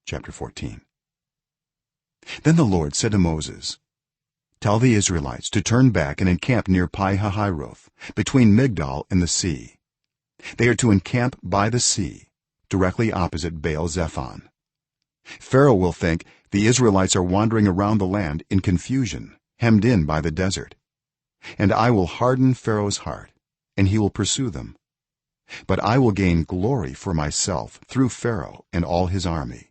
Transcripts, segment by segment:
chapter 14. Then the Lord said to Moses, tell the Israelites to turn back and encamp near Pi Hahiroth between Migdol and the sea. They are to encamp by the sea directly opposite Baal Zephon. Pharaoh will think the Israelites are wandering around the land in confusion, hemmed in by the desert, and I will harden Pharaoh's heart and he will pursue them. But I will gain glory for myself through Pharaoh and all his army,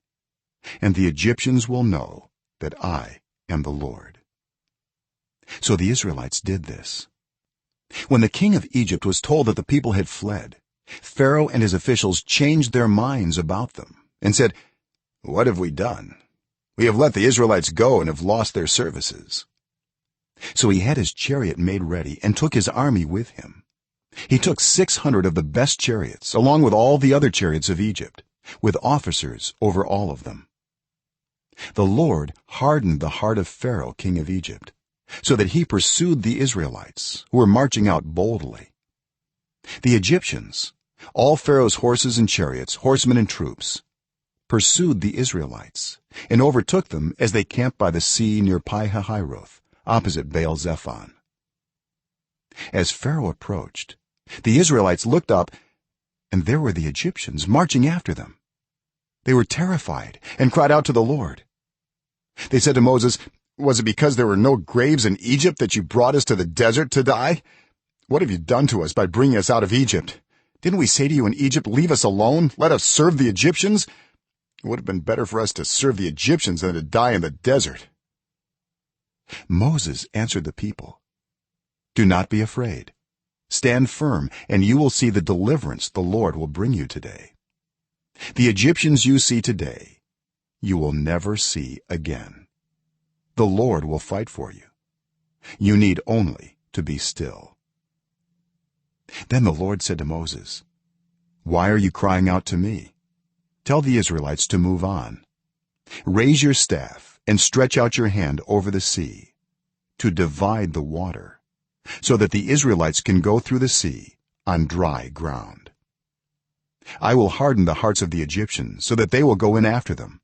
and the Egyptians will know that I am the Lord. So the Israelites did this. When the king of Egypt was told that the people had fled, Pharaoh and his officials changed their minds about them and said, what have we done? We have let the Israelites go and have lost their services. So he had his chariot made ready and took his army with him. He took 600 of the best chariots along with all the other chariots of Egypt, with officers over all of them. The Lord hardened the heart of Pharaoh king of Egypt, so that he pursued the Israelites who were marching out boldly. The Egyptians, all Pharaoh's horses and chariots, horsemen and troops, pursued the Israelites and overtook them as they camped by the sea near Pi Hahiroth opposite Baal Zephon. As Pharaoh approached, the Israelites looked up, and there were the Egyptians marching after them. They were terrified and cried out to the Lord. They said to Moses, was it because there were no graves in Egypt that you brought us to the desert to die? What have you done to us by bringing us out of Egypt? Didn't we say to you in Egypt, leave us alone, let us serve the Egyptians? It would have been better for us to serve the Egyptians than to die in the desert. Moses answered the people, do not be afraid. Stand firm, and you will see the deliverance the Lord will bring you today. The Egyptians you see today, you will never see again. The Lord will fight for you. You need only to be still. Then the Lord said to Moses, why are you crying out to me? Tell the Israelites to move on. Raise your staff and stretch out your hand over the sea to divide the water, so that the Israelites can go through the sea on dry ground. I will harden the hearts of the Egyptians so that they will go in after them,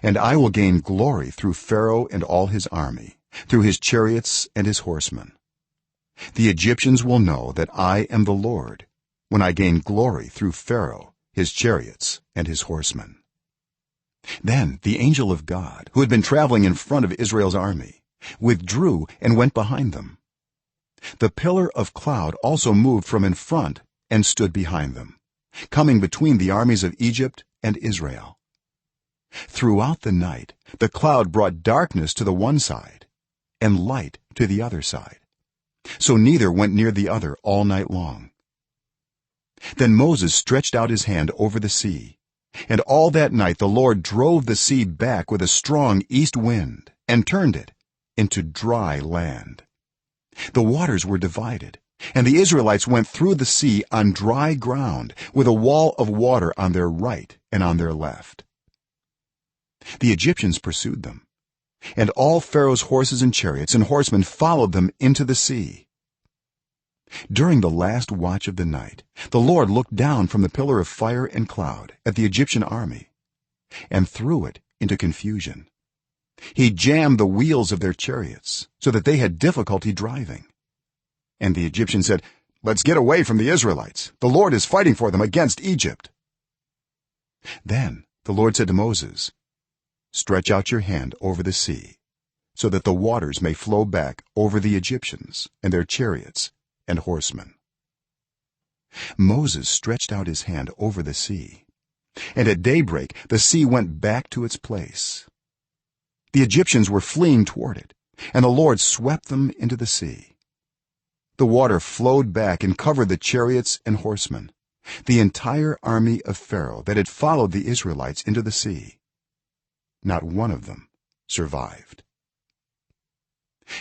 and I will gain glory through Pharaoh and all his army, through his chariots and his horsemen. The Egyptians will know that I am the Lord when I gain glory through Pharaoh, his chariots and his horsemen. Then the angel of God, who had been traveling in front of Israel's army, withdrew and went behind them. The pillar of cloud also moved from in front and stood behind them, coming between the armies of Egypt and Israel. Throughout the night the cloud brought darkness to the one side and light to the other side, so neither went near the other all night long. Then Moses stretched out his hand over the sea, and all that night the Lord drove the sea back with a strong east wind and turned it into dry land. The waters were divided, and the Israelites went through the sea on dry ground with a wall of water on their right and on their left. The Egyptians pursued them, and all Pharaoh's horses and chariots and horsemen followed them into the sea. During the last watch of the night the Lord looked down from the pillar of fire and cloud at the Egyptian army and threw it into confusion. He jammed the wheels of their chariots so that they had difficulty driving, and the Egyptians said, let's get away from the Israelites. The Lord is fighting for them against Egypt. Then the Lord said to Moses, stretch out your hand over the sea so that the waters may flow back over the Egyptians and their chariots and horsemen. Moses stretched out his hand over the sea, and at daybreak the sea went back to its place. The Egyptians were fleeing toward it, and the Lord swept them into the sea. The water flowed back and covered the chariots and horsemen, the entire army of Pharaoh that had followed the Israelites into the sea. Not one of them survived.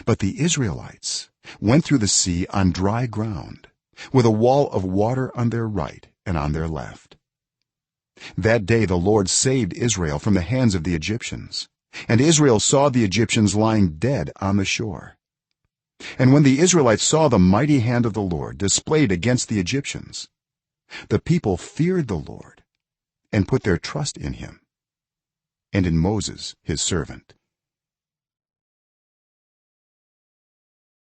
But the Israelites went through the sea on dry ground, with a wall of water on their right and on their left. That day the Lord saved Israel from the hands of the Egyptians, and Israel saw the Egyptians lying dead on the shore. And when the Israelites saw the mighty hand of the Lord displayed against the Egyptians, the people feared the Lord and put their trust in him. and in moses his servant.